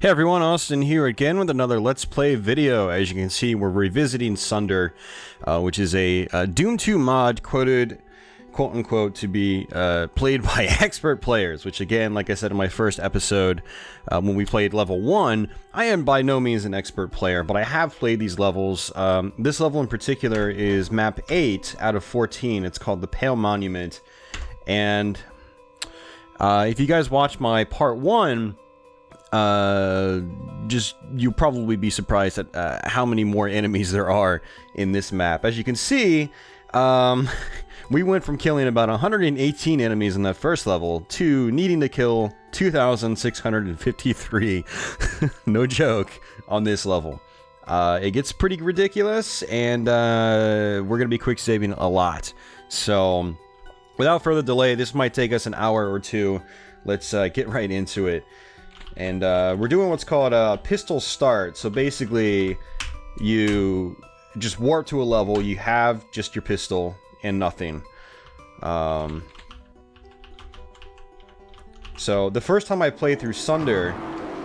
Hey everyone, Austin here again with another Let's Play video. As you can see, we're revisiting Sunder, which is a Doom 2 mod quoted, quote-unquote, to be played by expert players, which again, like I said in my first episode, when we played level 1, I am by no means an expert player, but I have played these levels. This level in particular is map 8 out of 14. It's called the Pale Monument, and if you guys watch my part 1, you'll probably be surprised at how many more enemies there are in this map. As you can see, we went from killing about 118 enemies in that first level to needing to kill 2,653. No joke on this level. It gets pretty ridiculous, and we're gonna be quick saving a lot. So without further delay, this might take us an hour or two. Let's get right into it. And we're doing what's called a pistol start. So basically, you just warp to a level, you have just your pistol and nothing. So the first time I played through Sunder,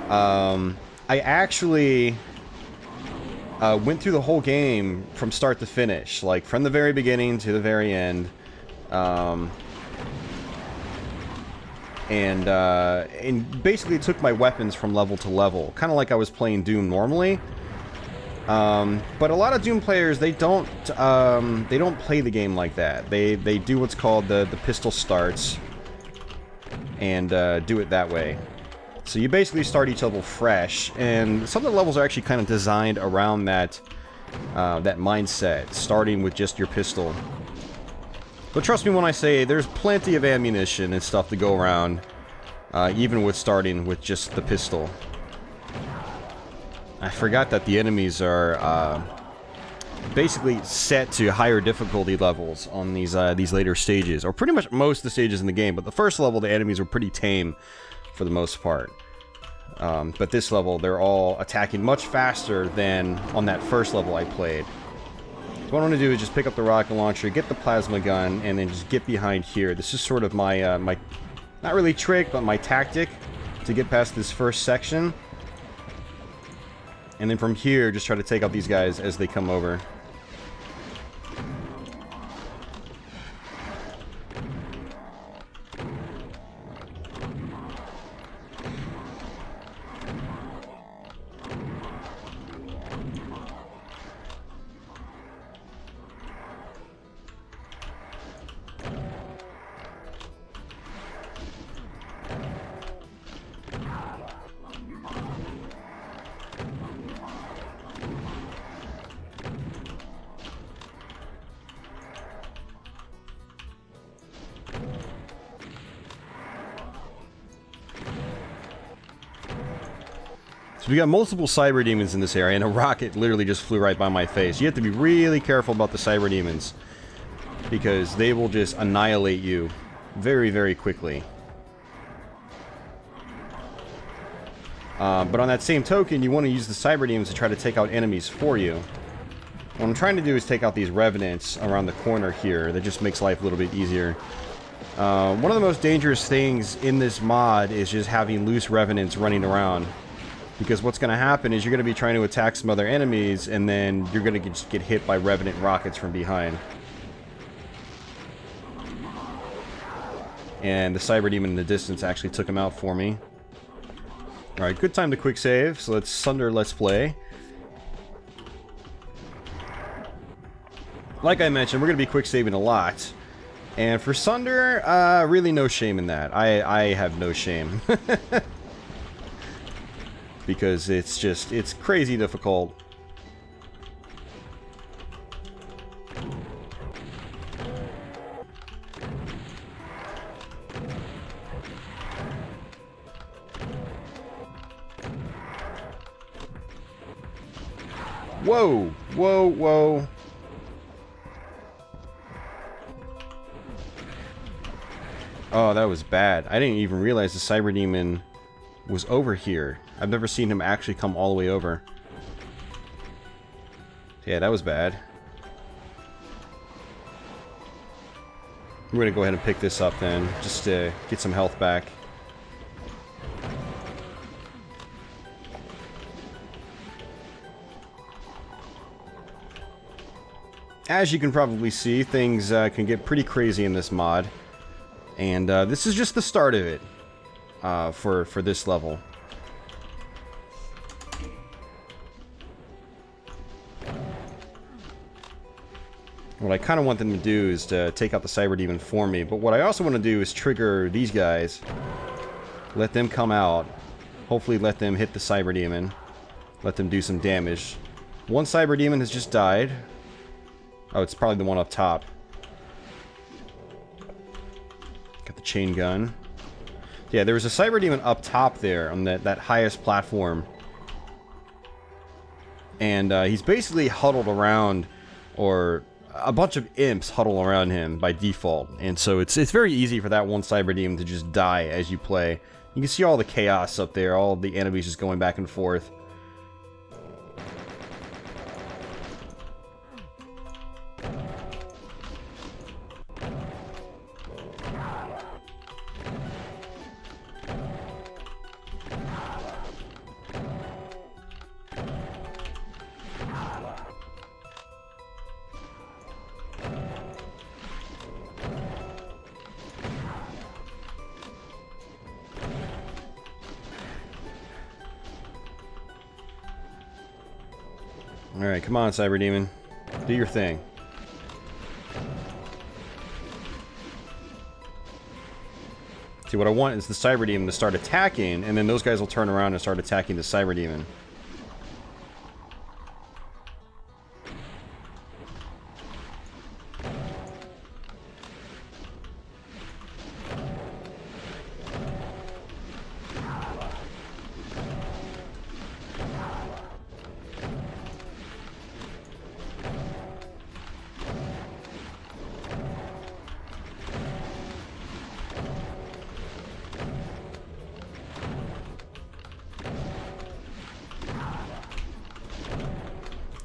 I actually went through the whole game from start to finish, like from the very beginning to the very end. And basically took my weapons from level to level, kind of like I was playing Doom normally. But a lot of Doom players, they don't play the game like that. They do what's called the pistol starts, and do it that way. So you basically start each level fresh, and some of the levels are actually kind of designed around that that mindset, starting with just your pistol. But trust me when I say there's plenty of ammunition and stuff to go around, even with starting with just the pistol. I forgot that the enemies are basically set to higher difficulty levels on these later stages, or pretty much most of the stages in the game. But the first level, the enemies were pretty tame for the most part. But this level, they're all attacking much faster than on that first level I played. What I want to do is just pick up the rocket launcher, get the plasma gun, and then just get behind here. This is sort of my, my, not really trick, but my tactic to get past this first section. And then from here, just try to take out these guys as they come over. So we got multiple cyber demons in this area, and a rocket literally just flew right by my face. You have to be really careful about the cyber demons, because they will just annihilate you very, very quickly. But on that same token, you want to use the cyber demons to try to take out enemies for you. What I'm trying to do is take out these revenants around the corner here. That just makes life a little bit easier. One of the most dangerous things in this mod is just having loose revenants running around. Because what's going to happen is you're going to be trying to attack some other enemies, and then you're going to just get hit by revenant rockets from behind. And the cyber demon in the distance actually took him out for me. Alright, good time to quick save, so let's Sunder Let's Play. Like I mentioned, we're going to be quick saving a lot. And for Sunder, really no shame in that. I have no shame. Because it's crazy difficult. Whoa, whoa, whoa. Oh, that was bad. I didn't even realize the cyber demon was over here. I've never seen him actually come all the way over. Yeah, that was bad. We're gonna go ahead and pick this up then, just to get some health back. as you can probably see, things can get pretty crazy in this mod. And this is just the start of it for this level. What I kind of want them to do is to take out the Cyber Demon for me, but what I also want to do is trigger these guys, let them come out, hopefully let them hit the Cyber Demon, let them do some damage. One Cyber Demon has just died. Oh, it's probably the one up top. Got the chain gun. Yeah, there was a Cyber Demon up top there on that highest platform. And he's basically huddled around, or a bunch of imps huddle around him by default. And so it's very easy for that one Cyber Demon to just die as you play. You can see all the chaos up there, all of the enemies just going back and forth. Alright, come on, Cyber Demon. Do your thing. See, what I want is the Cyber Demon to start attacking, and then those guys will turn around and start attacking the Cyber Demon.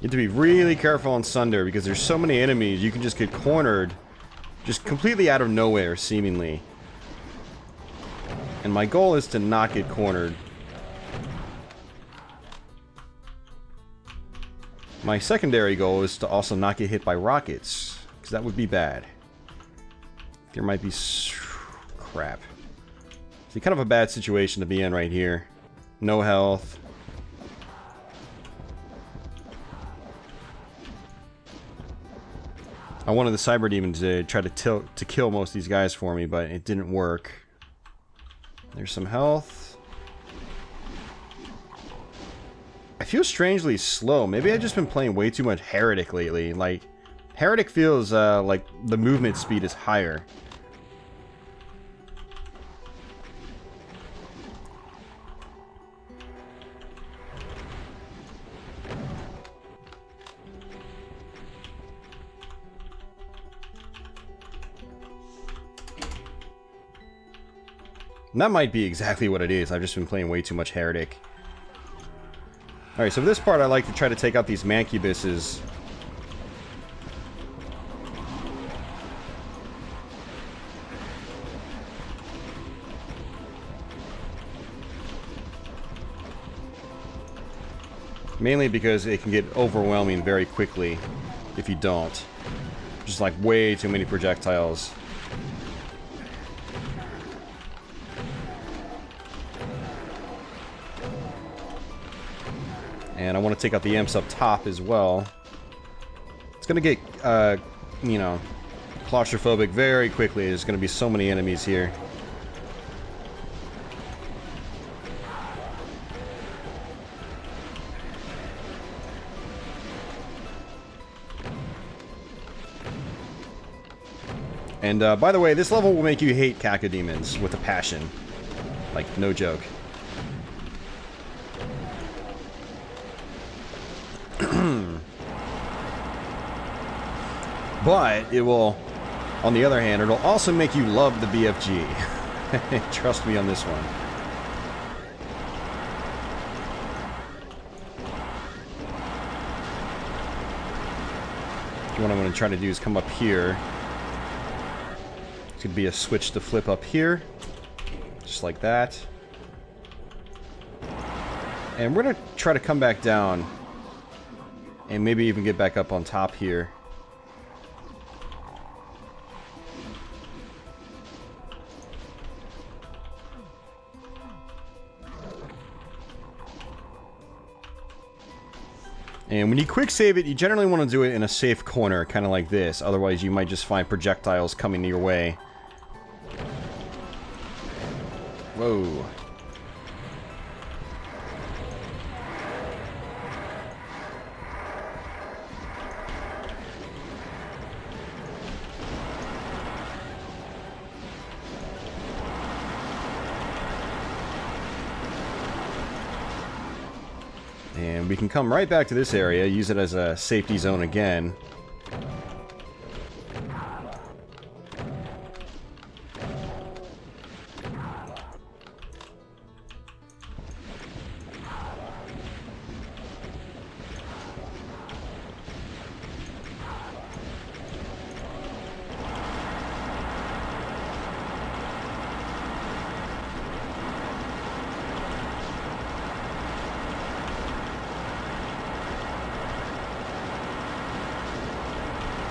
You have to be really careful on Sunder because there's so many enemies, you can just get cornered just completely out of nowhere, seemingly. And my goal is to not get cornered. My secondary goal is to also not get hit by rockets, because that would be bad. There might be... crap. See, kind of a bad situation to be in right here. No health. I wanted the Cyber Demon to try to kill most of these guys for me, but it didn't work. There's some health. I feel strangely slow. Maybe I've just been playing way too much Heretic lately. Like, Heretic feels like the movement speed is higher. And that might be exactly what it is. I've just been playing way too much Heretic. Alright, so for this part I like to try to take out these mancubuses. Mainly because it can get overwhelming very quickly if you don't. Just like way too many projectiles. And I want to take out the imps up top as well. It's going to get, you know, claustrophobic very quickly. There's going to be so many enemies here. And by the way, this level will make you hate cacodemons with a passion. Like, no joke. But it will, on the other hand, it'll also make you love the BFG. Trust me on this one. What I'm going to try to do is come up here. Could be a switch to flip up here. Just like that. And we're going to try to come back down. And maybe even get back up on top here. And when you quick save it, you generally want to do it in a safe corner, kind of like this. Otherwise, you might just find projectiles coming your way. Whoa. And we can come right back to this area, use it as a safety zone again.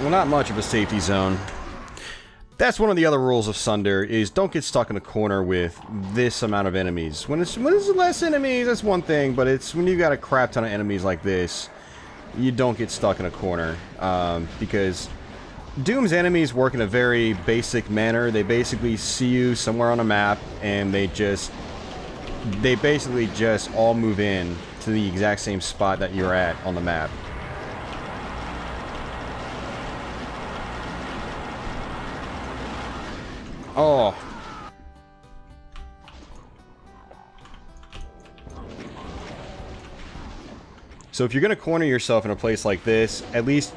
Well, not much of a safety zone. That's one of the other rules of Sunder, is don't get stuck in a corner with this amount of enemies. When it's less enemies, that's one thing, but it's when you got a crap ton of enemies like this, you don't get stuck in a corner. Because Doom's enemies work in a very basic manner. They basically see you somewhere on a map, and they basically just all move in to the exact same spot that you're at on the map. Oh. So if you're going to corner yourself in a place like this, at least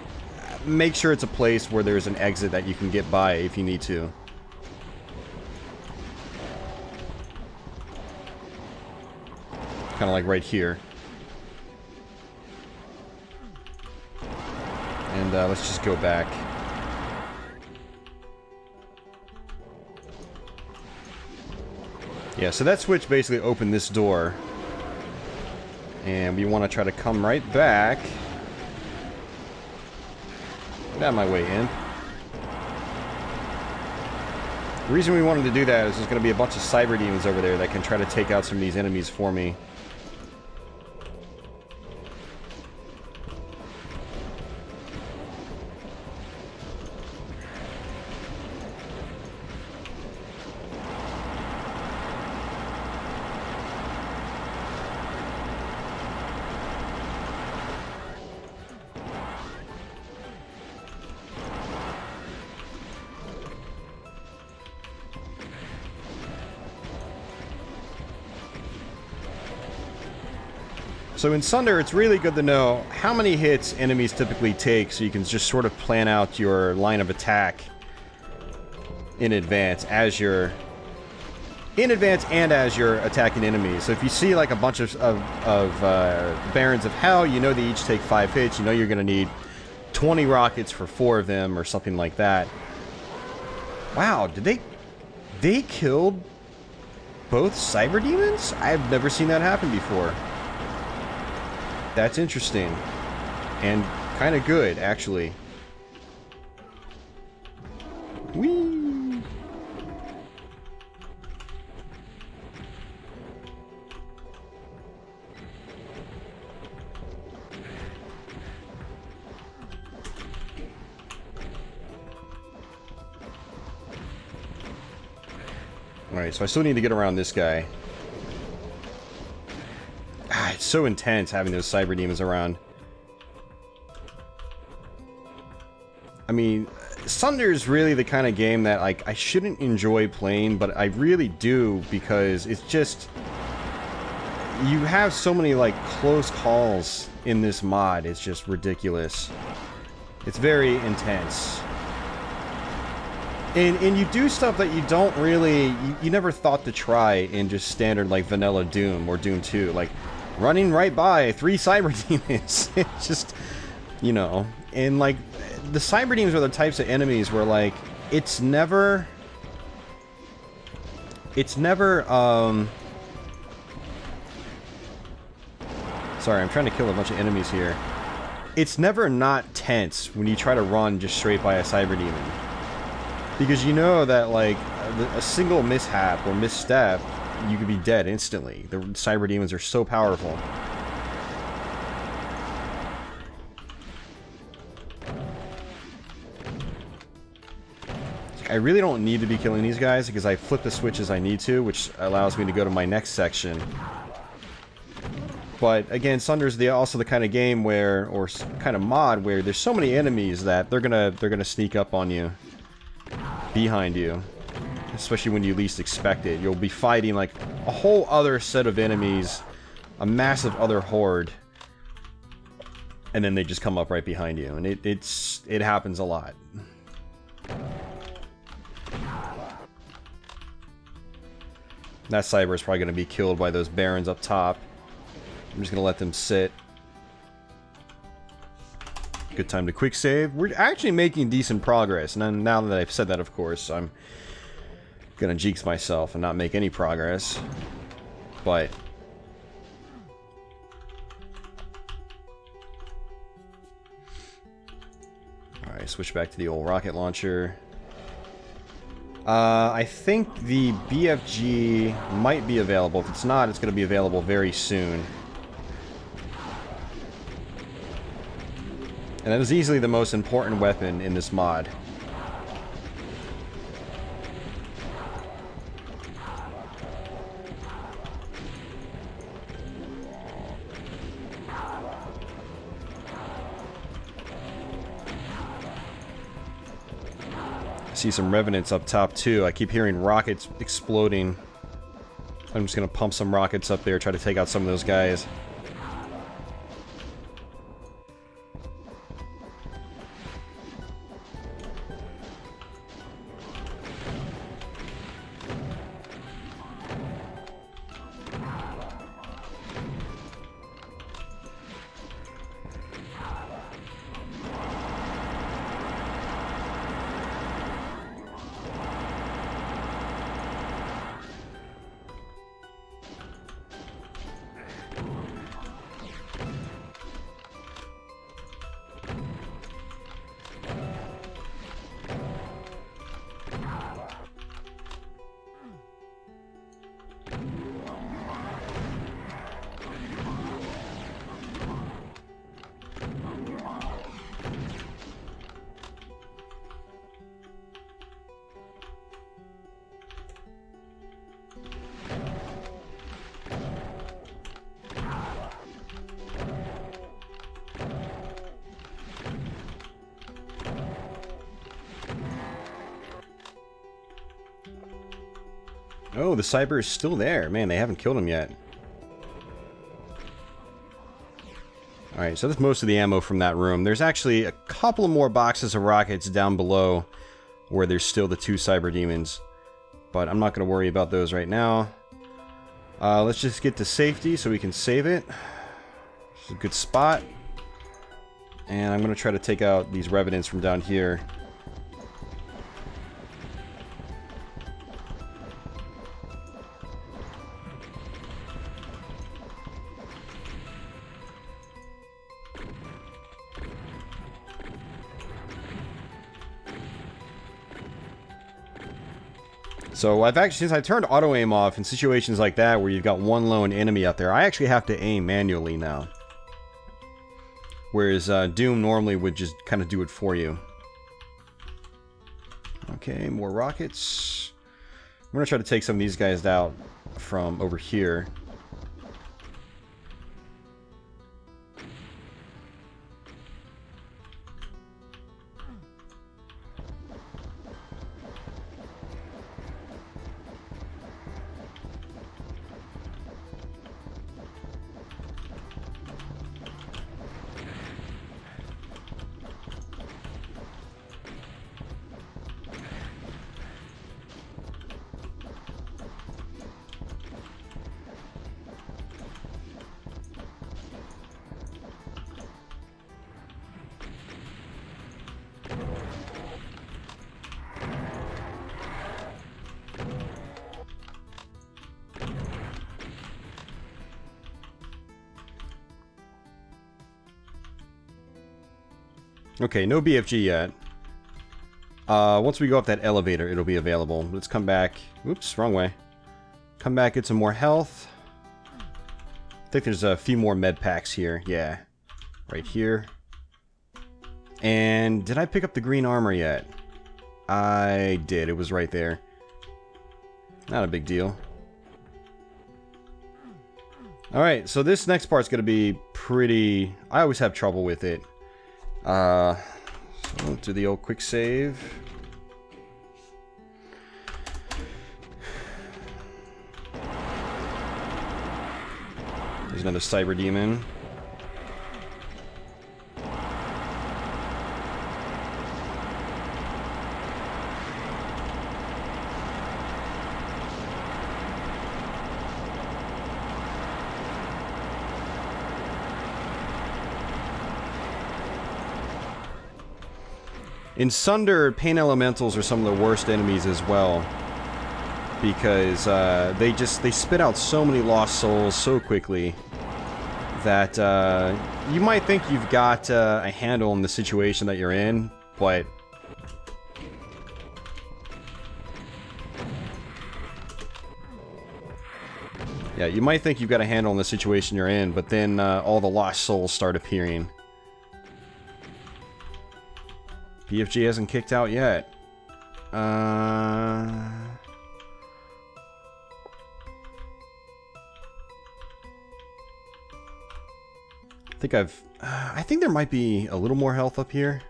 make sure it's a place where there's an exit that you can get by if you need to. Kind of like right here. And let's just go back. Yeah, so that switch basically opened this door. And we want to try to come right back. Get out of my way, in. The reason we wanted to do that is there's going to be a bunch of cyber demons over there that can try to take out some of these enemies for me. So in Sunder, it's really good to know how many hits enemies typically take, so you can just sort of plan out your line of attack in advance and as you're attacking enemies. So if you see like a bunch of Barons of Hell, you know they each take 5 hits. You know you're going to need 20 rockets for 4 of them or something like that. Wow, they killed both cyber demons? I've never seen that happen before. That's interesting. And kind of good, actually. Whee! Alright, so I still need to get around this guy. It's so intense having those cyber demons around. I mean, Sunder is really the kind of game that like I shouldn't enjoy playing, but I really do, because it's just, you have so many like close calls in this mod. It's just ridiculous. It's very intense. And you do stuff that you don't really, you never thought to try in just standard like vanilla Doom or Doom 2. Like, running right by 3 cyber demons. It's just, you know, and like the cyber demons are the types of enemies where like it's never sorry, I'm trying to kill a bunch of enemies here. It's never not tense when you try to run just straight by a cyber demon, because you know that like a single mishap or misstep, you could be dead instantly. The cyber demons are so powerful. I really don't need to be killing these guys because I flip the switches I need to, which allows me to go to my next section. But again, Sunder's also the kind of game where, or kind of mod where there's so many enemies that they're gonna sneak up on you, behind you, especially when you least expect it. You'll be fighting like a whole other set of enemies, a massive other horde, and then they just come up right behind you, and it happens a lot. That cyber is probably going to be killed by those barons up top. I'm just going to let them sit. Good time to quick save. We're actually making decent progress. And then now that I've said that, of course, I'm going to jinx myself and not make any progress. But alright, switch back to the old rocket launcher. I think the BFG might be available. If it's not, it's going to be available very soon. And that is easily the most important weapon in this mod. I see some revenants up top too. I keep hearing rockets exploding. I'm just going to pump some rockets up there, try to take out some of those guys. Oh, the cyber is still there. Man, they haven't killed him yet. Alright, so that's most of the ammo from that room. There's actually a couple of more boxes of rockets down below where there's still the 2 cyber demons. But I'm not going to worry about those right now. Let's just get to safety so we can save it. It's a good spot. And I'm going to try to take out these revenants from down here. So I've actually, since I turned auto aim off in situations like that where you've got one lone enemy out there, I actually have to aim manually now. Whereas Doom normally would just kind of do it for you. Okay, more rockets. I'm going to try to take some of these guys out from over here. Okay, no BFG yet. Once we go up that elevator, it'll be available. Let's come back. Oops, wrong way. Come back, get some more health. I think there's a few more med packs here. Yeah, right here. And did I pick up the green armor yet? I did. It was right there. Not a big deal. Alright, so this next part's going to be pretty... I always have trouble with it. So do the old quick save. There's another cyber demon. In Sunder, pain elementals are some of the worst enemies as well, because they spit out so many lost souls so quickly that you might think you've got a handle on the situation that you're in, but yeah, you might think you've got a handle on the situation you're in, but then all the lost souls start appearing. BFG hasn't kicked out yet. I think there might be a little more health up here.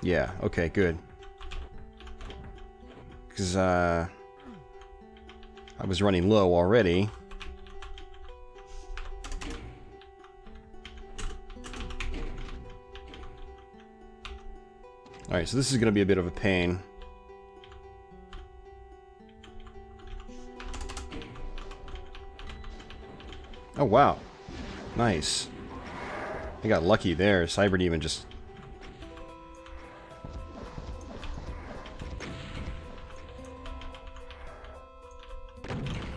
Yeah, okay, good. Because, I was running low already. Alright, so this is going to be a bit of a pain. Oh, wow. Nice. I got lucky there. Cyber Demon just...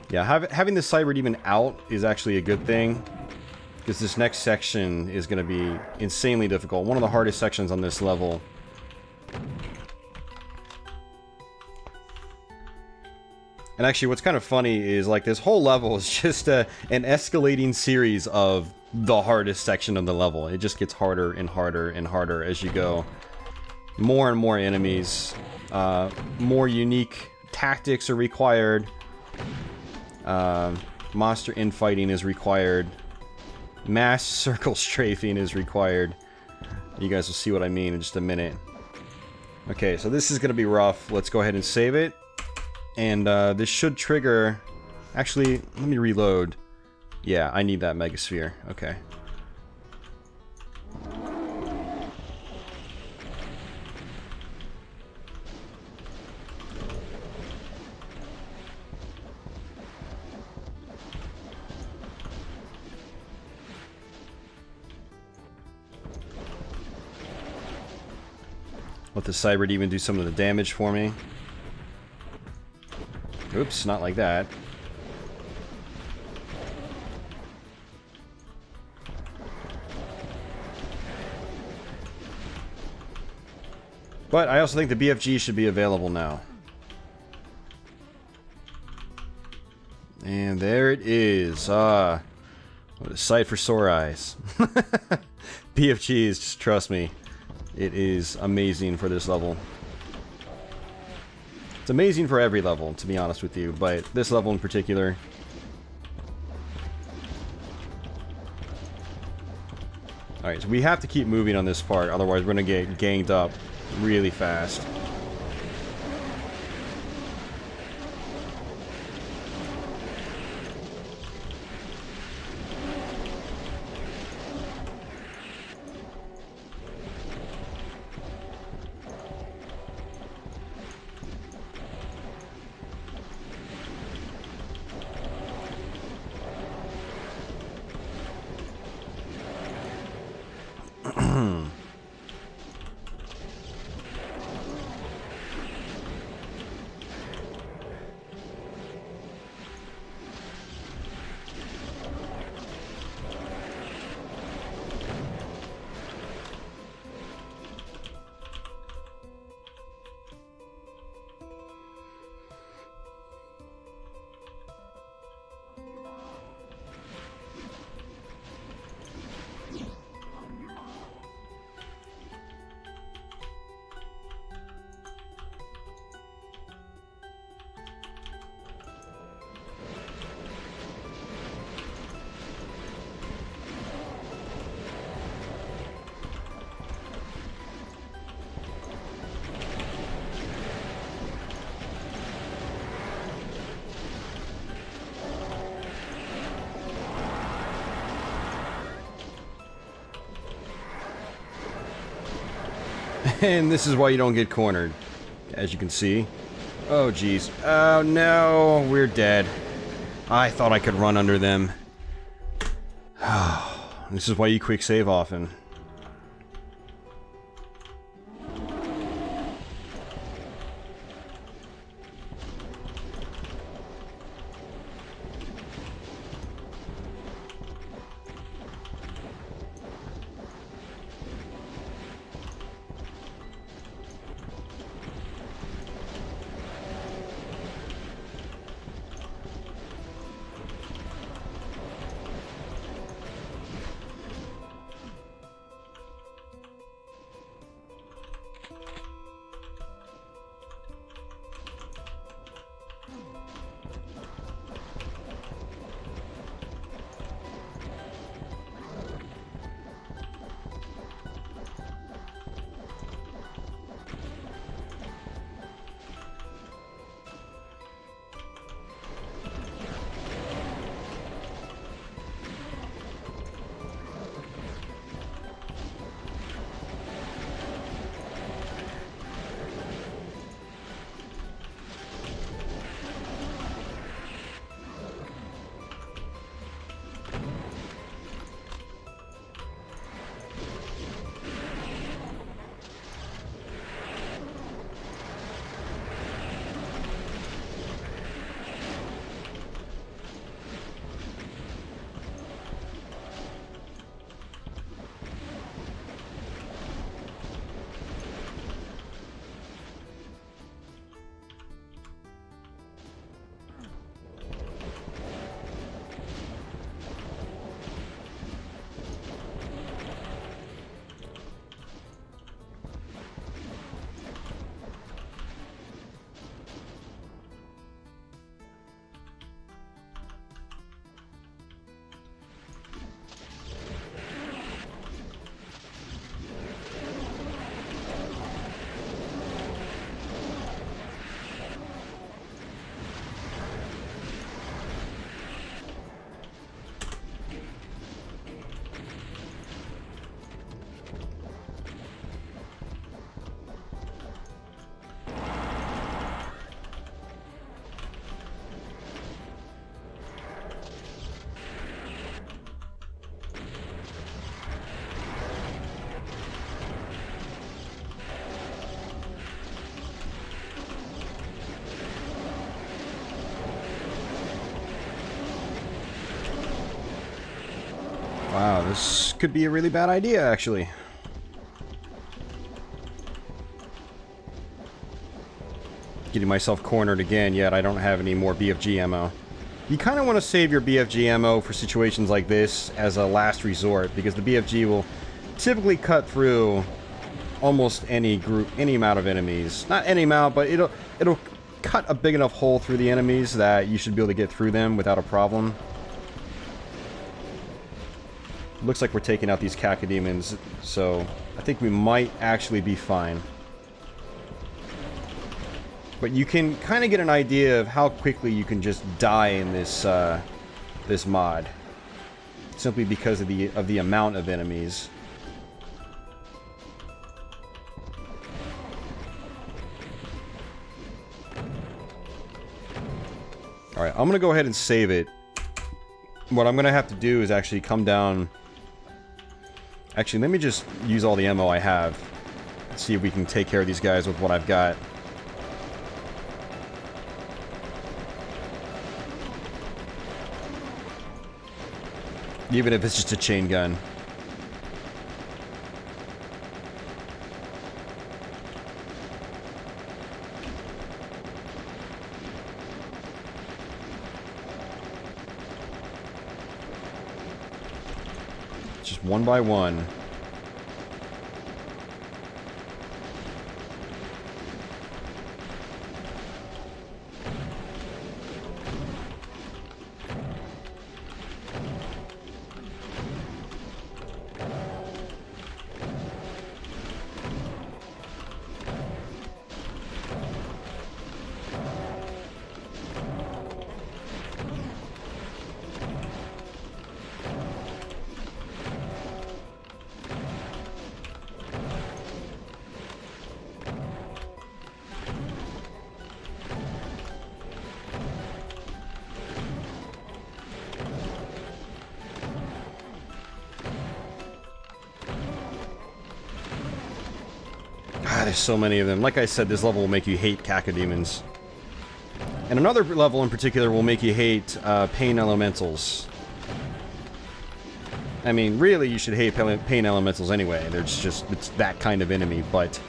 Yeah, having the Cyber Demon out is actually a good thing, because this next section is going to be insanely difficult. One of the hardest sections on this level. And actually, what's kind of funny is, like, this whole level is just an escalating series of the hardest section of the level. It just gets harder and harder and harder as you go. More and more enemies. More unique tactics are required. Monster infighting is required. Mass circle strafing is required. You guys will see what I mean in just a minute. Okay, so this is going to be rough. Let's go ahead and save it. And this should trigger... Actually, let me reload. Yeah, I need that Megasphere. Okay. Let the Cyber Demon do some of the damage for me. Oops, not like that. But I also think the BFG should be available now. And there it is. What a sight for sore eyes. BFGs, just trust me. It is amazing for this level. It's amazing for every level, to be honest with you, but this level in particular. Alright, so we have to keep moving on this part, otherwise we're going to get ganged up really fast. And this is why you don't get cornered, as you can see. Oh, jeez. Oh, no. We're dead. I thought I could run under them. This is why you quick save often. Wow, this could be a really bad idea, actually. Getting myself cornered again, yet I don't have any more BFG ammo. You kind of want to save your BFG ammo for situations like this as a last resort, because the BFG will typically cut through almost any amount of enemies. Not any amount, but it'll cut a big enough hole through the enemies that you should be able to get through them without a problem. Looks like we're taking out these cacodemons, so I think we might actually be fine. But you can kind of get an idea of how quickly you can just die in this this mod, simply because of the amount of enemies. All right, I'm gonna go ahead and save it. What I'm gonna have to do is actually come down. Actually, let me just use all the ammo I have. See if we can take care of these guys with what I've got. Even if it's just a chain gun. Just one by one. God, there's so many of them. Like I said, this level will make you hate cacodemons. And another level in particular will make you hate pain elementals. I mean, really, you should hate pain elementals anyway. It's that kind of enemy, but...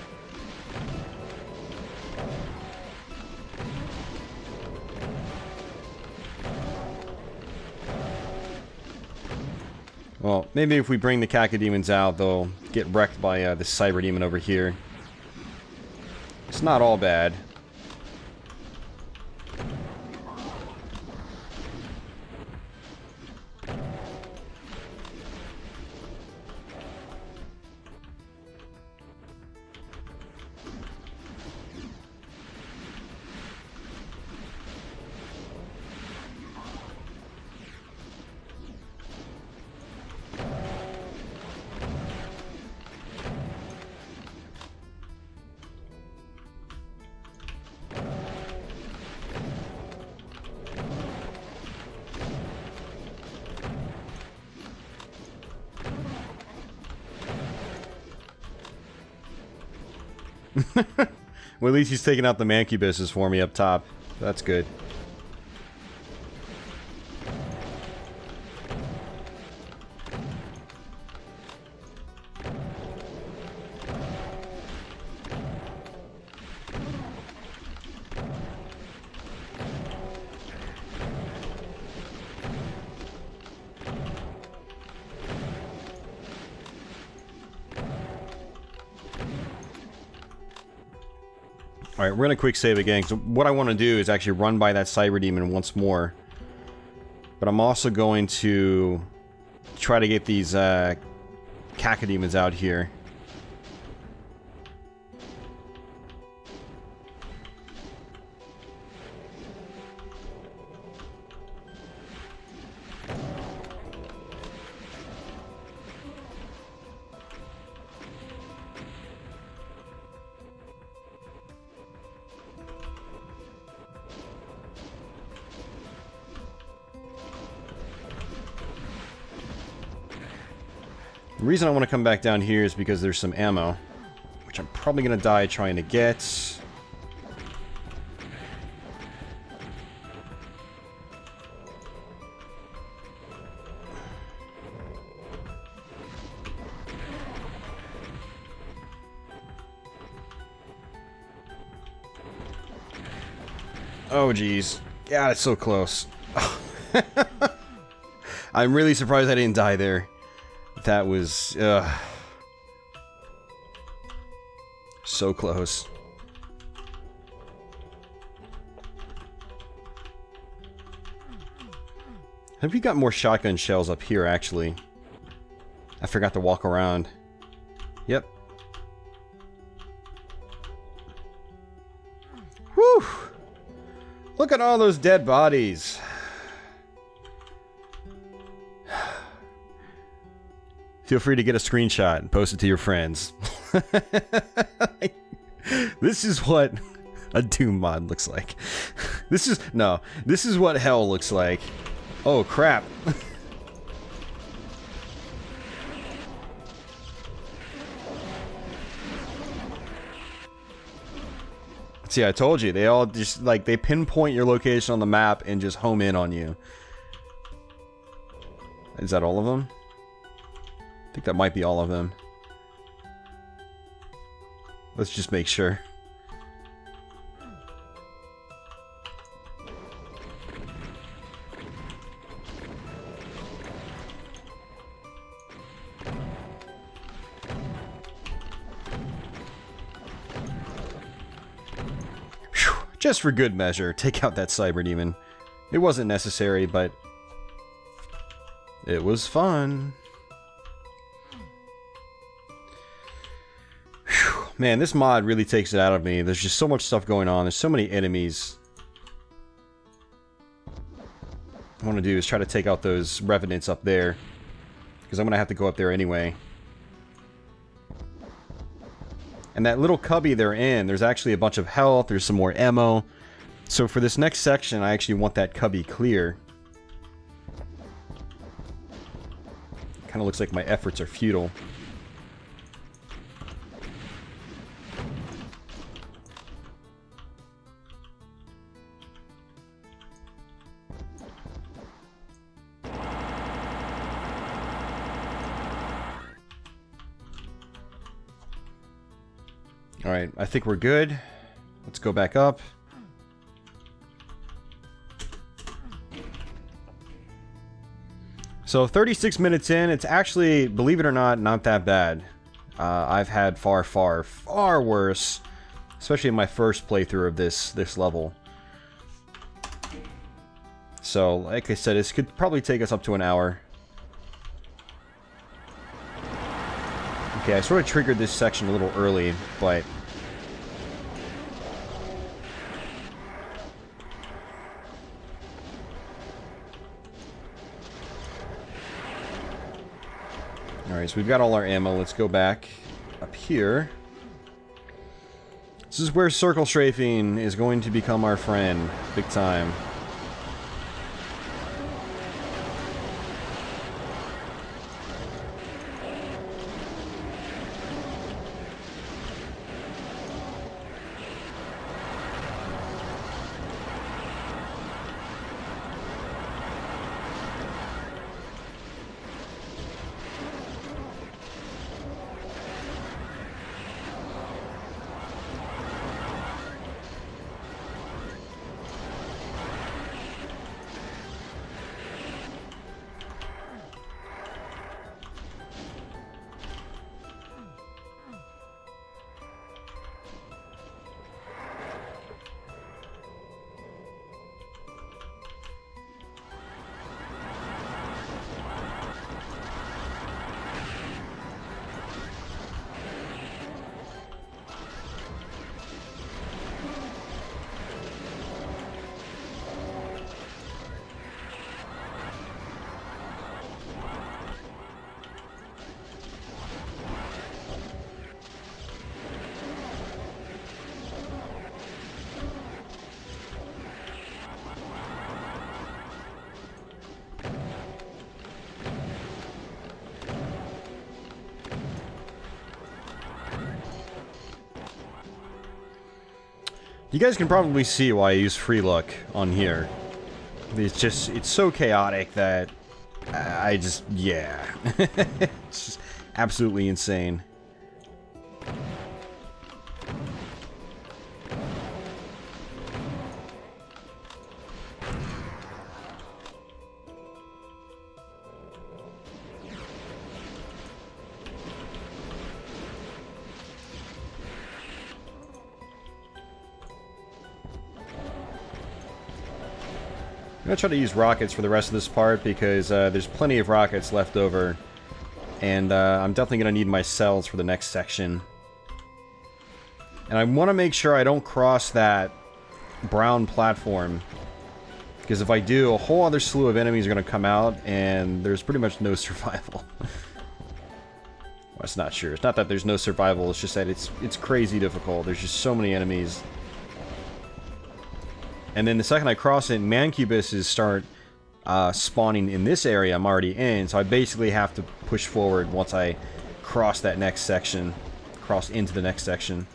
Well, maybe if we bring the cacodemons out, they'll get wrecked by this cyber demon over here. It's not all bad. Well, at least he's taking out the mancubuses for me up top. That's good. Alright, we're going to quick save again. So what I want to do is actually run by that cyber demon once more. But I'm also going to try to get these cacodemons out here. The reason I want to come back down here is because there's some ammo, which I'm probably going to die trying to get. Oh, geez. God, it's so close. I'm really surprised I didn't die there. That was, so close. Have you got more shotgun shells up here, actually? I forgot to walk around. Yep. Whew! Look at all those dead bodies. Feel free to get a screenshot and post it to your friends. This is what a Doom mod looks like. This is what hell looks like. Oh, crap. See, I told you, they all just, like, they pinpoint your location on the map and just home in on you. Is that all of them? I think that might be all of them. Let's just make sure. Whew. Just for good measure, take out that cyber demon. It wasn't necessary, but it was fun. Man, this mod really takes it out of me. There's just so much stuff going on. There's so many enemies. What I want to do is try to take out those revenants up there. Because I'm going to have to go up there anyway. And that little cubby they're in, there's actually a bunch of health. There's some more ammo. So for this next section, I actually want that cubby clear. Kind of looks like my efforts are futile. Alright, I think we're good. Let's go back up. So 36 minutes in, it's actually, believe it or not that bad. I've had far worse, especially in my first playthrough of this level. So, like I said, this could probably take us up to an hour. Okay, I sort of triggered this section a little early, but... Alright, so we've got all our ammo. Let's go back up here. This is where circle strafing is going to become our friend. Big time. You guys can probably see why I use free luck on here. It's just, it's so chaotic that I just, yeah. It's just absolutely insane. I'm going to try to use rockets for the rest of this part because there's plenty of rockets left over. And I'm definitely going to need my cells for the next section. And I want to make sure I don't cross that brown platform. Because if I do, a whole other slew of enemies are going to come out and there's pretty much no survival. Well, it's not sure. It's not that there's no survival, it's just that it's crazy difficult. There's just so many enemies. And then the second I cross it, mancubuses start spawning in this area I'm already in, so I basically have to push forward once I cross that next section. Cross into the next section.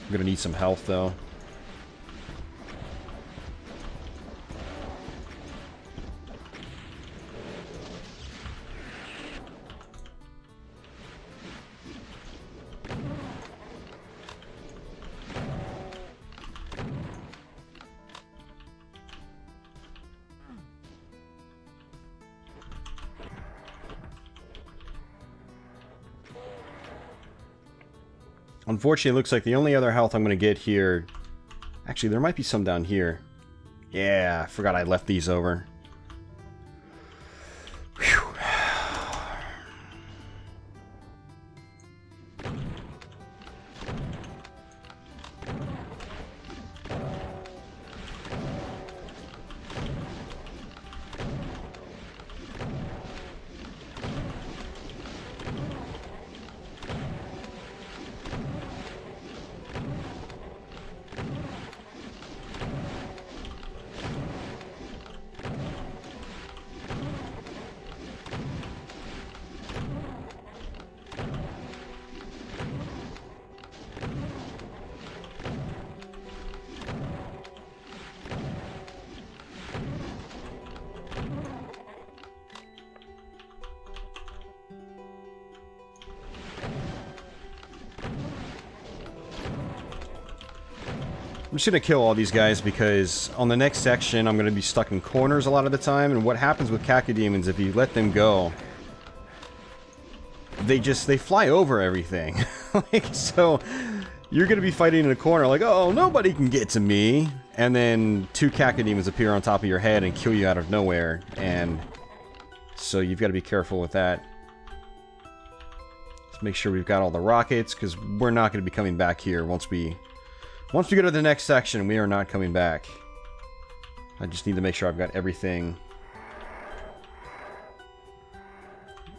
I'm gonna need some health though. Unfortunately, it looks like the only other health I'm going to get here... Actually, there might be some down here. Yeah, I forgot I left these over. Whew. I'm just going to kill all these guys because on the next section I'm going to be stuck in corners a lot of the time, and what happens with cacodemons, if you let them go, they fly over everything. Like, so you're going to be fighting in a corner like, oh, nobody can get to me, and then 2 cacodemons appear on top of your head and kill you out of nowhere, and so you've got to be careful with that. Let's make sure we've got all the rockets, because we're not going to be coming back here once we go to the next section. We are not coming back. I just need to make sure I've got everything.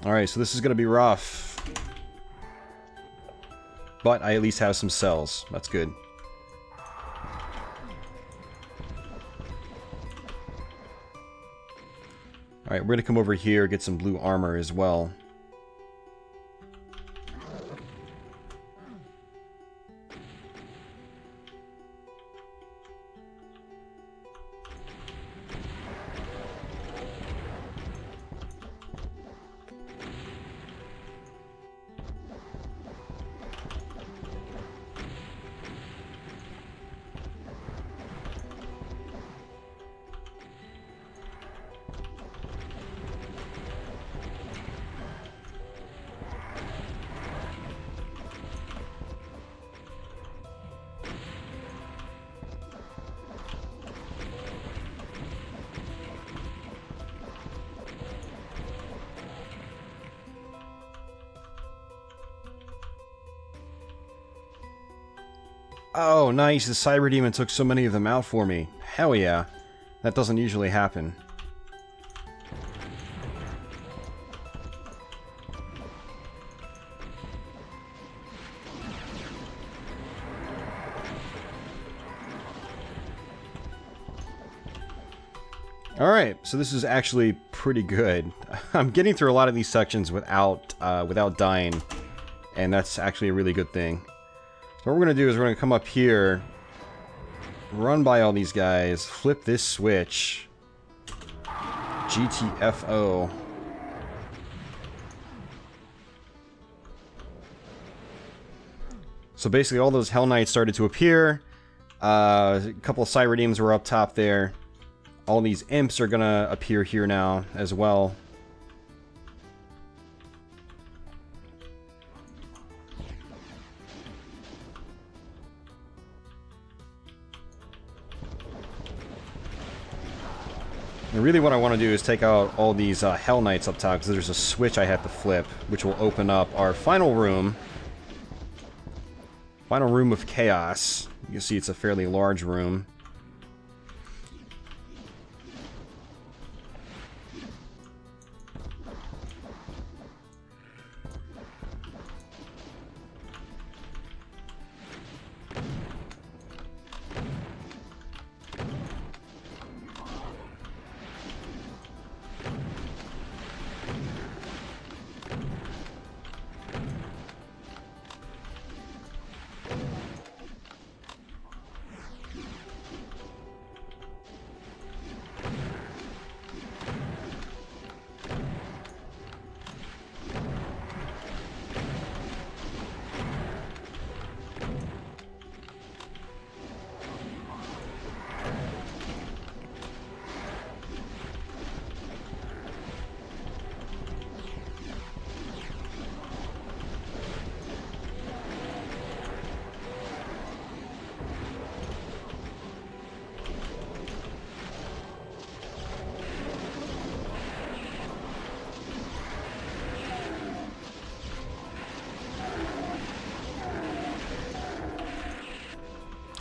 Alright, so this is going to be rough. But I at least have some cells. That's good. Alright, we're going to come over here, get some blue armor as well. Oh, nice. The Cyber Demon took so many of them out for me. Hell yeah. That doesn't usually happen. Alright, so this is actually pretty good. I'm getting through a lot of these sections without dying, and that's actually a really good thing. So what we're going to do is we're going to come up here, run by all these guys, flip this switch, GTFO. So basically all those Hell Knights started to appear, a couple of Cyber Demons were up top there, all these Imps are going to appear here now as well. And really what I want to do is take out all these Hell Knights up top, because there's a switch I have to flip, which will open up our final room. Final room of chaos. You can see it's a fairly large room.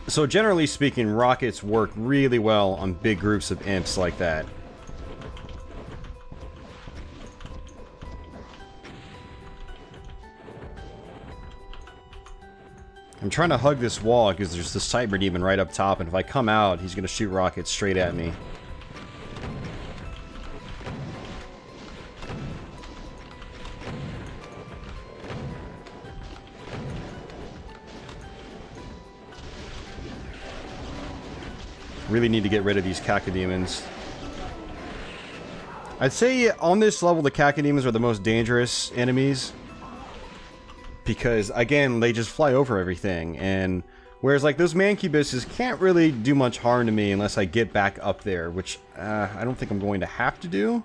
So generally speaking, rockets work really well on big groups of imps like that. I'm trying to hug this wall because there's the Cyber Demon right up top, and if I come out, he's going to shoot rockets straight at me. Really need to get rid of these cacodemons. I'd say on this level the cacodemons are the most dangerous enemies, because again they just fly over everything, and Whereas, like, those mancubuses can't really do much harm to me unless I get back up there, which I don't think I'm going to have to do.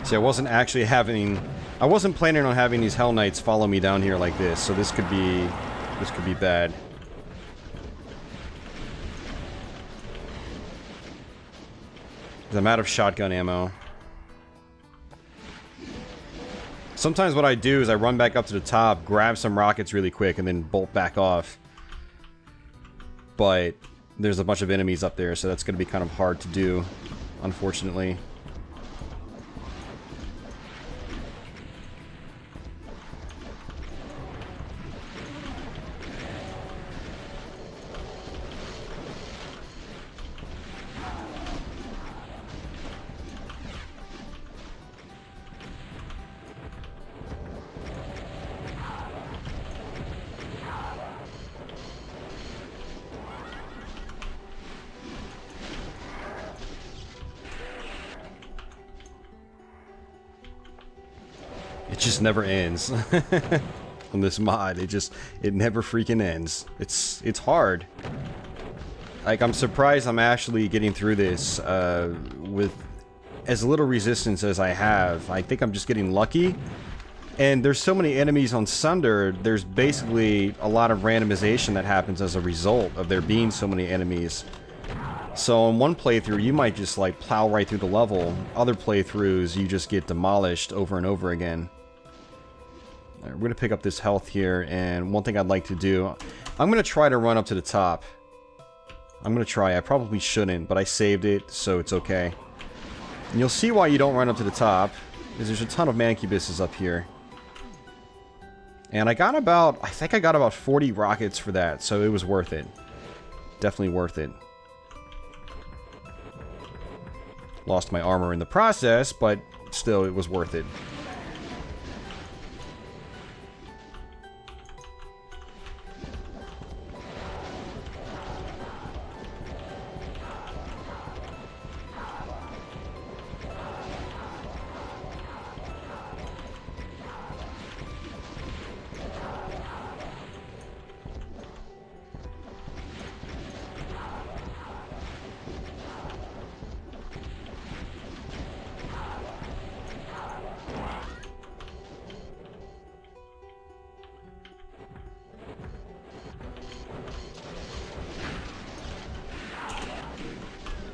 See, I wasn't planning on having these Hell Knights follow me down here like this, so this could be bad. I'm out of shotgun ammo. Sometimes what I do is I run back up to the top, grab some rockets really quick, and then bolt back off. But there's a bunch of enemies up there, so that's going to be kind of hard to do, unfortunately. It just never ends. On this mod, it never freaking ends. It's hard. Like, I'm surprised I'm actually getting through this with as little resistance as I have. I think I'm just getting lucky. And there's so many enemies on Sunder, there's basically a lot of randomization that happens as a result of there being so many enemies. So in one playthrough, you might just like plow right through the level. Other playthroughs, you just get demolished over and over again. Right, we're going to pick up this health here, and one thing I'd like to do, I'm going to try to run up to the top. I'm going to try. I probably shouldn't, but I saved it, so it's okay. And you'll see why you don't run up to the top, is there's a ton of mancubuses up here. And I think I got about 40 rockets for that, so it was worth it. Definitely worth it. Lost my armor in the process, but still, it was worth it.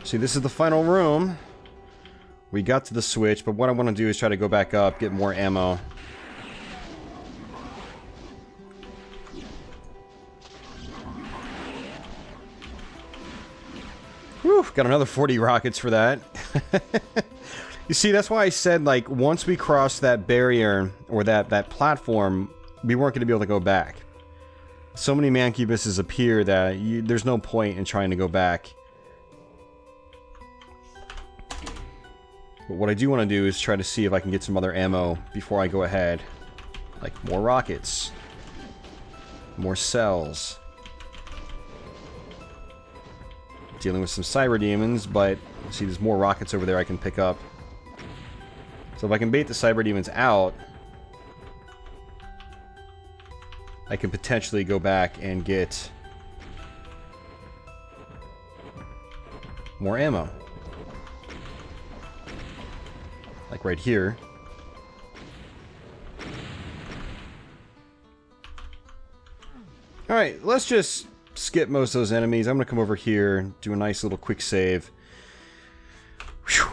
See, this is the final room. We got to the switch, but what I want to do is try to go back up, get more ammo. Whew, got another 40 rockets for that. You see, that's why I said, like, once we crossed that barrier, or that platform, we weren't going to be able to go back. So many mancubuses appear that there's no point in trying to go back. But what I do want to do is try to see if I can get some other ammo before I go ahead. Like more rockets. More cells. Dealing with some cyber demons, but see there's more rockets over there I can pick up. So if I can bait the cyber demons out, I can potentially go back and get more ammo. Like right here. Alright, let's just skip most of those enemies. I'm going to come over here, do a nice little quick save. Whew.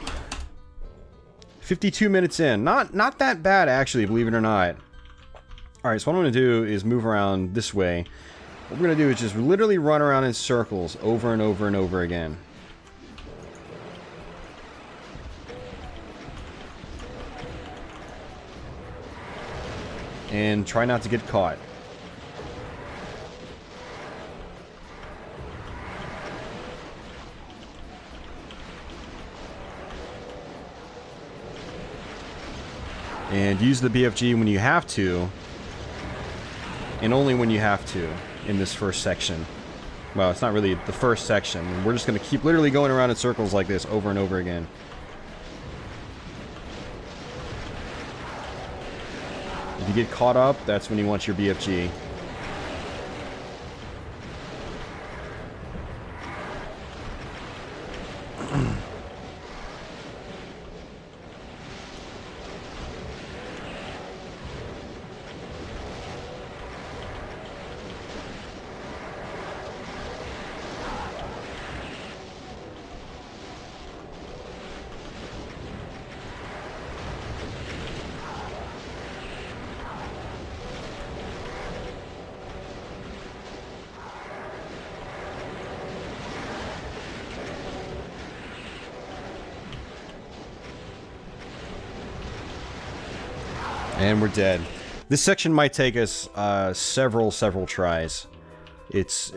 52 minutes in. Not that bad, actually, believe it or not. Alright, so what I'm going to do is move around this way. What we're going to do is just literally run around in circles over and over and over again. And try not to get caught. And use the BFG when you have to. And only when you have to in this first section. Well, it's not really the first section. We're just going to keep literally going around in circles like this over and over again. If you get caught up, that's when you want your BFG. And we're dead. This section might take us several tries. It's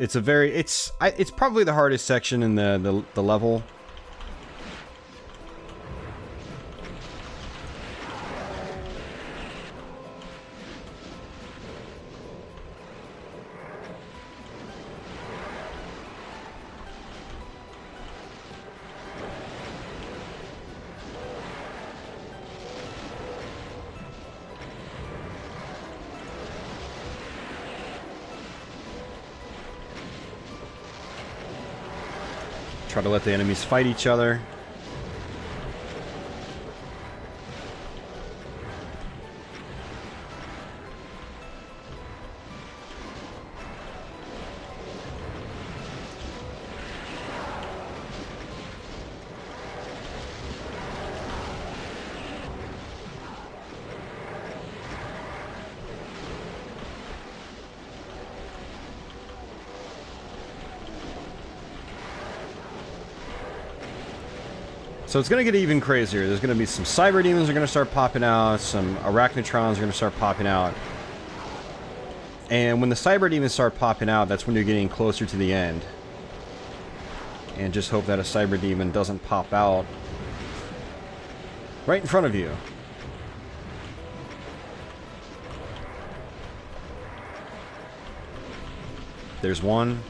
probably the hardest section in the level. Try to let the enemies fight each other. So it's going to get even crazier. There's going to be some cyber demons are going to start popping out. Some arachnotrons are going to start popping out. And when the cyber demons start popping out, that's when you're getting closer to the end. And just hope that a cyber demon doesn't pop out right in front of you. There's one.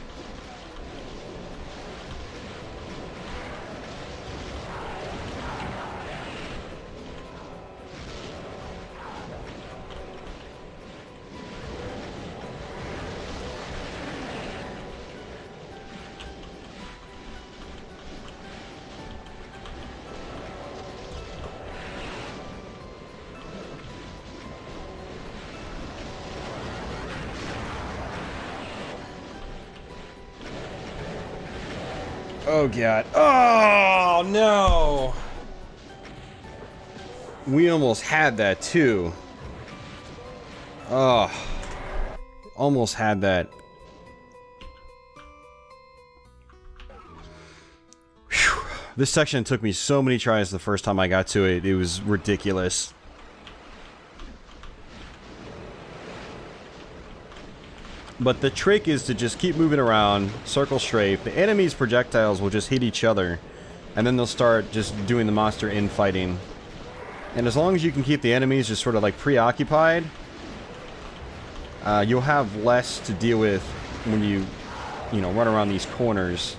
Oh god. Oh no! We almost had that too. Oh. Almost had that. Whew. This section took me so many tries the first time I got to it. It was ridiculous. But the trick is to just keep moving around, circle strafe. The enemy's projectiles will just hit each other and then they'll start just doing the monster infighting. And as long as you can keep the enemies just sort of like preoccupied, you'll have less to deal with when you know, run around these corners.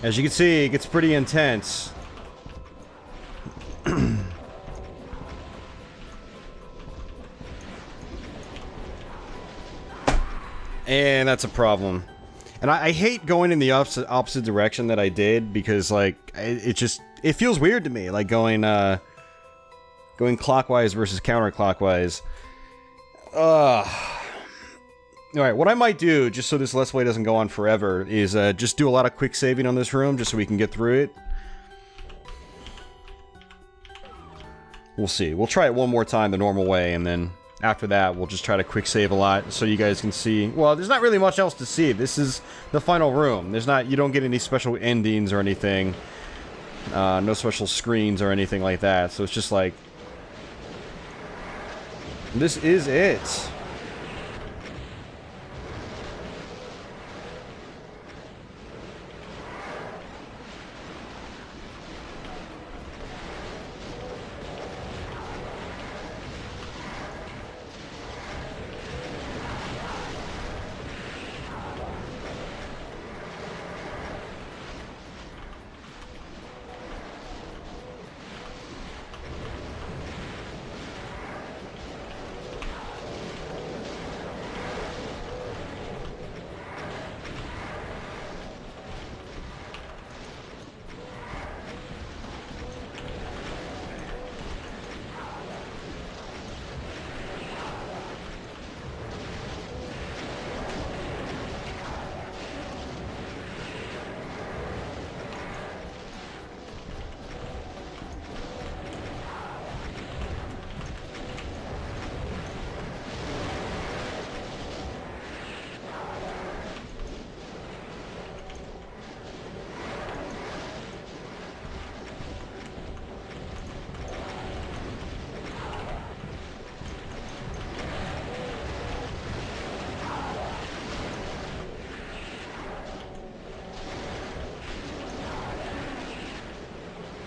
As you can see, it gets pretty intense. And that's a problem. And I hate going in the opposite direction that I did, because, like, it feels weird to me, like going clockwise versus counterclockwise. Alright, what I might do, just so this Let's Play doesn't go on forever, is just do a lot of quick saving on this room, just so we can get through it. We'll see. We'll try it one more time the normal way, and then after that, we'll just try to quick save a lot, so you guys can see. Well, there's not really much else to see. This is the final room. You don't get any special endings or anything. No special screens or anything like that, so it's just like... this is it.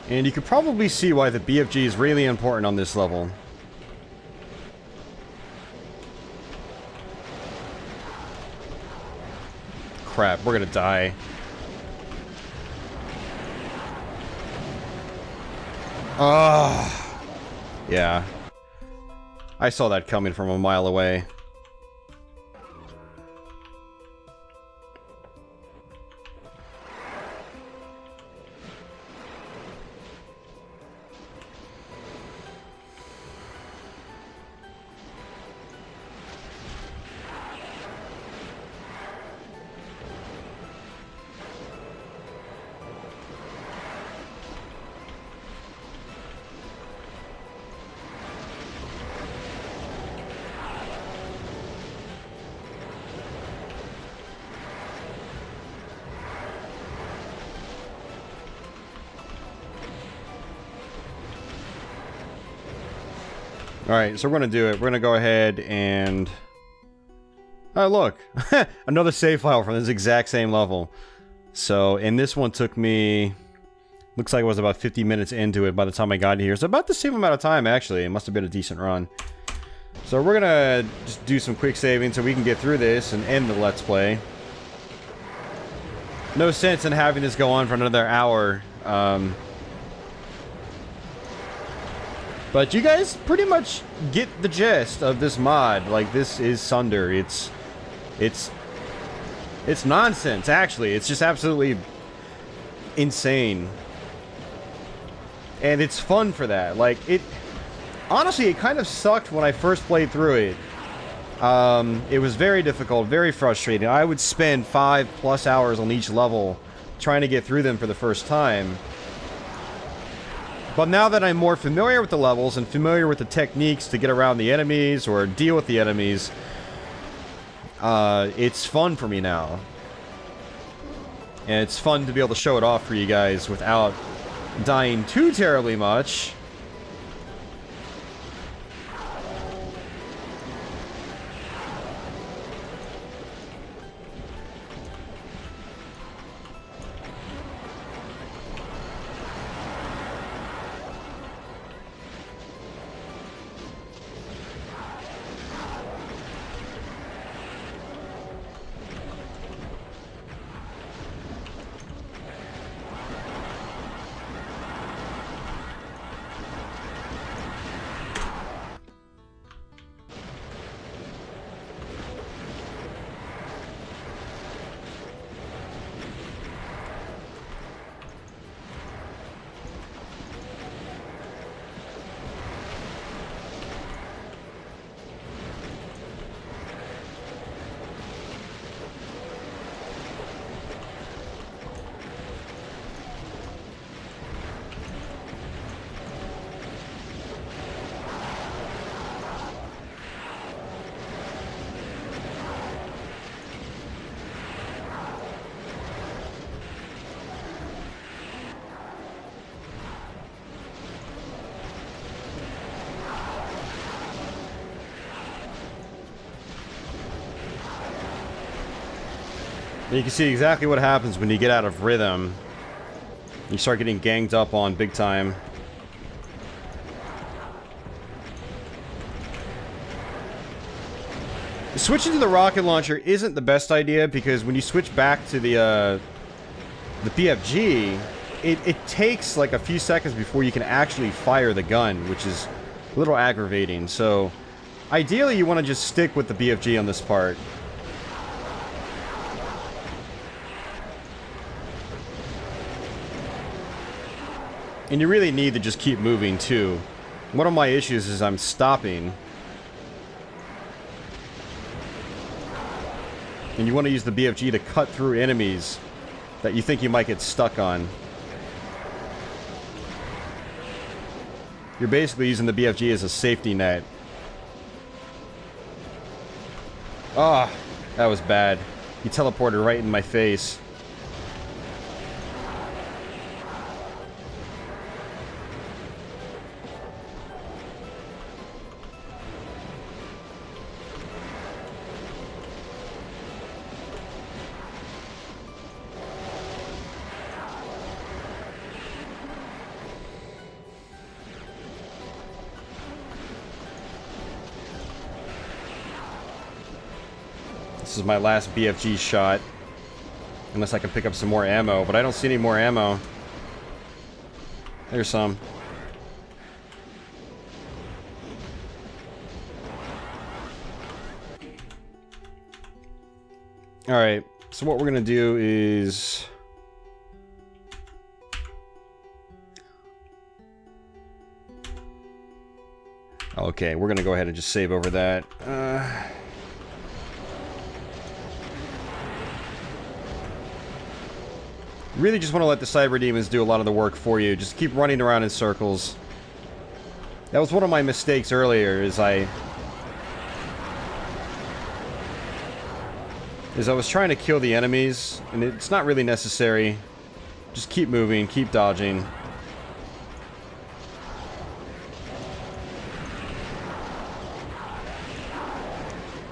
And you could probably see why the BFG is really important on this level. Crap, we're gonna die. Ah, yeah. I saw that coming from a mile away. Alright, so we're gonna do it. We're gonna go ahead and... Oh, look! Another save file from this exact same level. So, and this one took me... Looks like it was about 50 minutes into it by the time I got here. So about the same amount of time, actually. It must have been a decent run. So we're gonna just do some quick saving so we can get through this and end the Let's Play. No sense in having this go on for another hour. But you guys pretty much get the gist of this mod. Like, this is Sunder. It's nonsense, actually. It's just absolutely insane. And it's fun for that. Like, honestly, it kind of sucked when I first played through it. It was very difficult, very frustrating. I would spend 5+ hours on each level trying to get through them for the first time. But now that I'm more familiar with the levels and familiar with the techniques to get around the enemies or deal with the enemies, it's fun for me now. And it's fun to be able to show it off for you guys without dying too terribly much. You can see exactly what happens when you get out of rhythm. You start getting ganged up on big time. Switching to the rocket launcher isn't the best idea because when you switch back to the PFG, it takes like a few seconds before you can actually fire the gun, which is a little aggravating. So, ideally you want to just stick with the BFG on this part. And you really need to just keep moving, too. One of my issues is I'm stopping. And you want to use the BFG to cut through enemies that you think you might get stuck on. You're basically using the BFG as a safety net. Ah, that was bad. He teleported right in my face. This is my last BFG shot. Unless I can pick up some more ammo, but I don't see any more ammo. There's some. Alright, so what we're gonna do is... Okay, we're gonna go ahead and just save over that. Really just want to let the Cyber Demons do a lot of the work for you. Just keep running around in circles. That was one of my mistakes earlier, is I was trying to kill the enemies, and it's not really necessary. Just keep moving, keep dodging.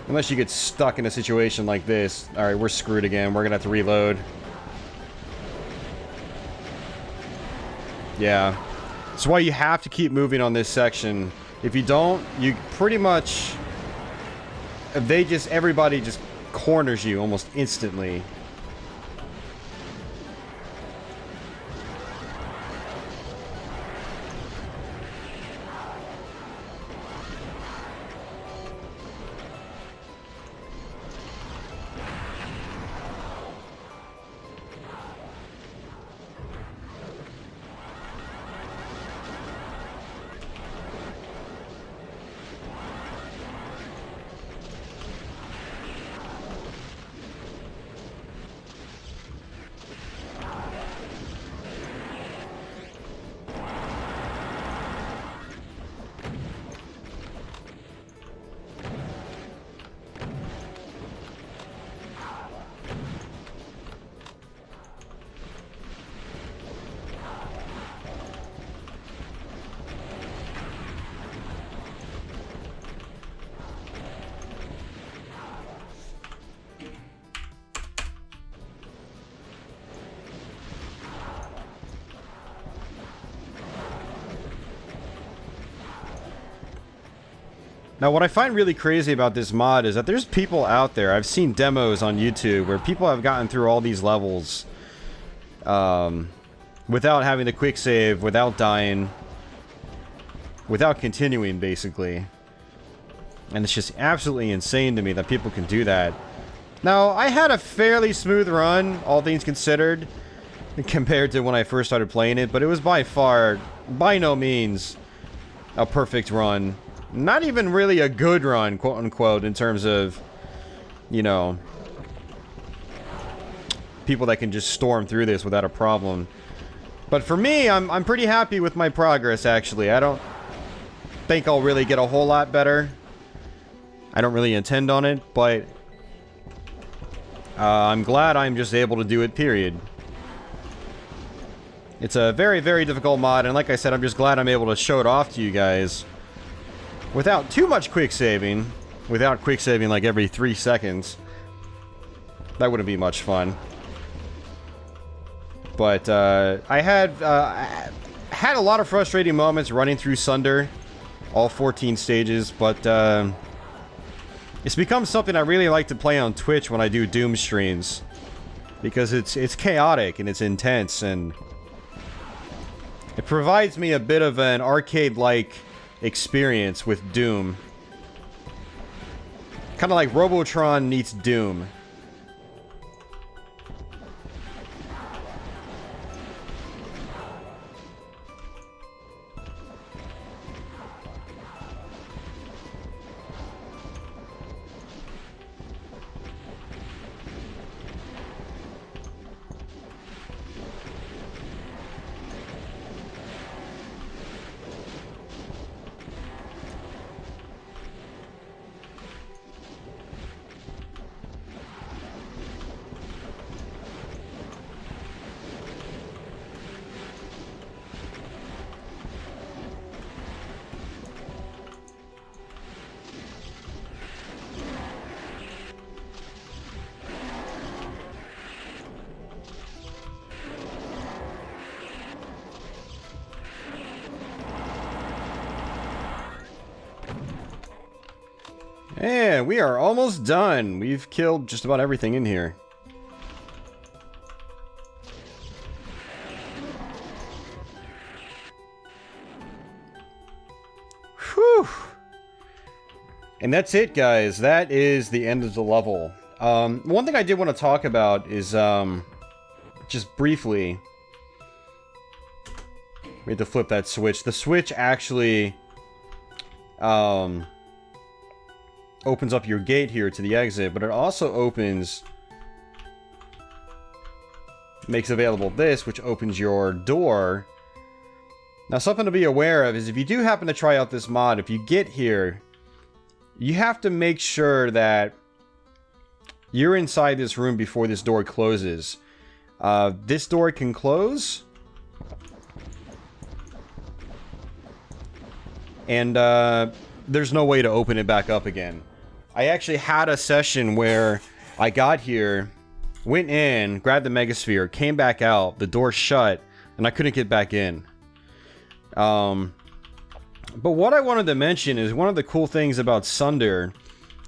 Unless you get stuck in a situation like this. Alright, we're screwed again. We're gonna have to reload. Yeah. That's why you have to keep moving on this section. If you don't, you pretty much... everybody just corners you almost instantly. Now, what I find really crazy about this mod is that there's people out there, I've seen demos on YouTube, where people have gotten through all these levels without having to quick save, without dying, without continuing, basically. And it's just absolutely insane to me that people can do that. Now, I had a fairly smooth run, all things considered, compared to when I first started playing it, but it was by far, by no means, a perfect run. Not even really a good run, quote-unquote, in terms of, you know, people that can just storm through this without a problem. But for me, I'm pretty happy with my progress, actually. I don't think I'll really get a whole lot better. I don't really intend on it, but I'm glad I'm just able to do it, period. It's a very, very difficult mod, and like I said, I'm just glad I'm able to show it off to you guys. Without too much quick saving. Without quick saving like every 3 seconds. That wouldn't be much fun. But I had a lot of frustrating moments running through Sunder. All 14 stages. But it's become something I really like to play on Twitch when I do Doom streams. Because it's chaotic and it's intense. And it provides me a bit of an arcade-like experience with Doom. Kind of like Robotron meets Doom. And we are almost done. We've killed just about everything in here. Whew. And that's it, guys. That is the end of the level. One thing I did want to talk about is, just briefly... We had to flip that switch. The switch actually, opens up your gate here to the exit, but it also opens... makes available this, which opens your door. Now, something to be aware of is if you do happen to try out this mod, if you get here, you have to make sure that you're inside this room before this door closes. This door can close. And there's no way to open it back up again. I actually had a session where I got here, went in, grabbed the Megasphere, came back out, the door shut, and I couldn't get back in. But what I wanted to mention is one of the cool things about Sunder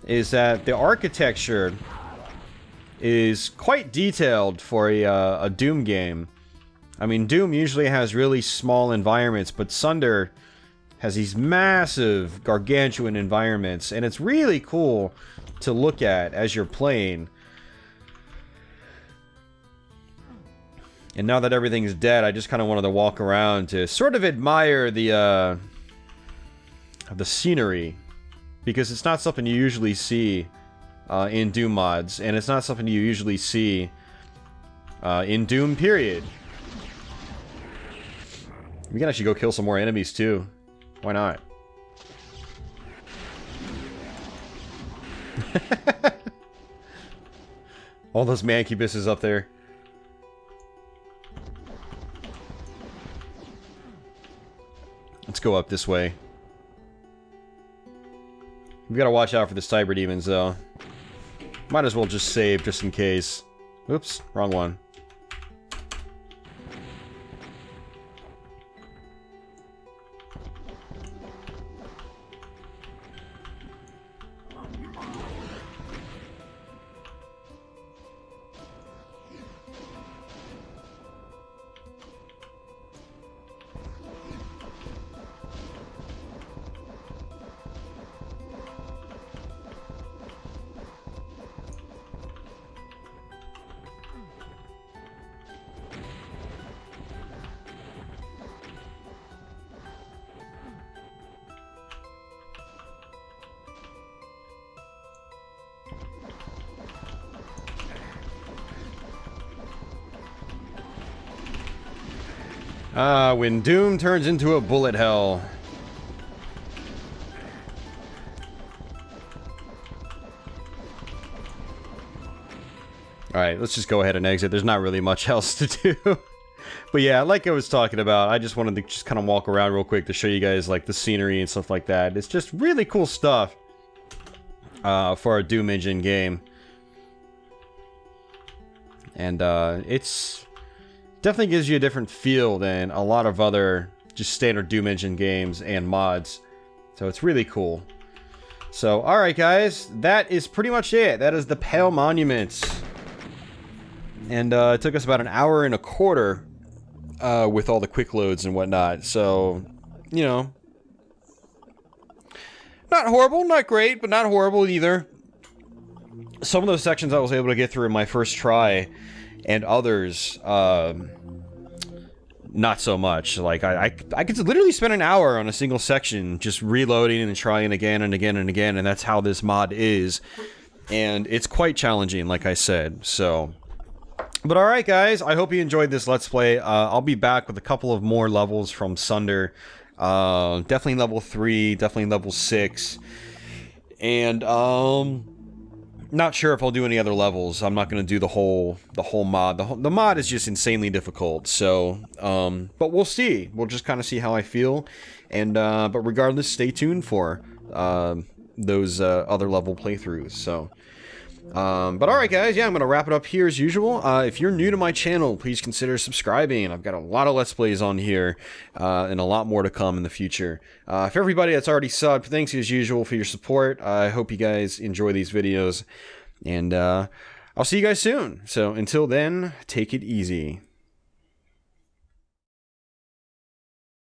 is that the architecture is quite detailed for a Doom game. I mean, Doom usually has really small environments, but Sunder has these massive, gargantuan environments, and it's really cool to look at as you're playing. And now that everything's dead, I just kind of wanted to walk around to sort of admire the scenery, because it's not something you usually see in Doom mods, and it's not something you usually see in Doom, period. We can actually go kill some more enemies, too. Why not? All those mancubuses up there. Let's go up this way. We gotta watch out for the cyber demons, though. Might as well just save, just in case. Oops, wrong one. When Doom turns into a bullet hell. Alright, let's just go ahead and exit. There's not really much else to do. But yeah, like I was talking about, I just wanted to just kind of walk around real quick to show you guys like the scenery and stuff like that. It's just really cool stuff for a Doom engine game. And it's... definitely gives you a different feel than a lot of other just standard Doom engine games and mods. So it's really cool. So, alright guys, that is pretty much it. That is the Pale Monuments. And it took us about an hour and a quarter with all the quick loads and whatnot. So, you know, not horrible, not great, but not horrible either. Some of those sections I was able to get through in my first try, and others, not so much. Like, I could literally spend an hour on a single section just reloading and trying again and again and again, and that's how this mod is. And it's quite challenging, like I said, so... But alright guys, I hope you enjoyed this Let's Play. I'll be back with a couple of more levels from Sunder. Definitely level 3, definitely level 6. And, not sure if I'll do any other levels. I'm not going to do the whole mod. The mod is just insanely difficult, so, but we'll see. We'll just kind of see how I feel. And, but regardless, stay tuned for, those, other level playthroughs, so... But alright guys, yeah, I'm going to wrap it up here as usual. If you're new to my channel, please consider subscribing. I've got a lot of Let's Plays on here, and a lot more to come in the future. For everybody that's already subbed, thanks as usual for your support. I hope you guys enjoy these videos, and I'll see you guys soon. So until then, take it easy.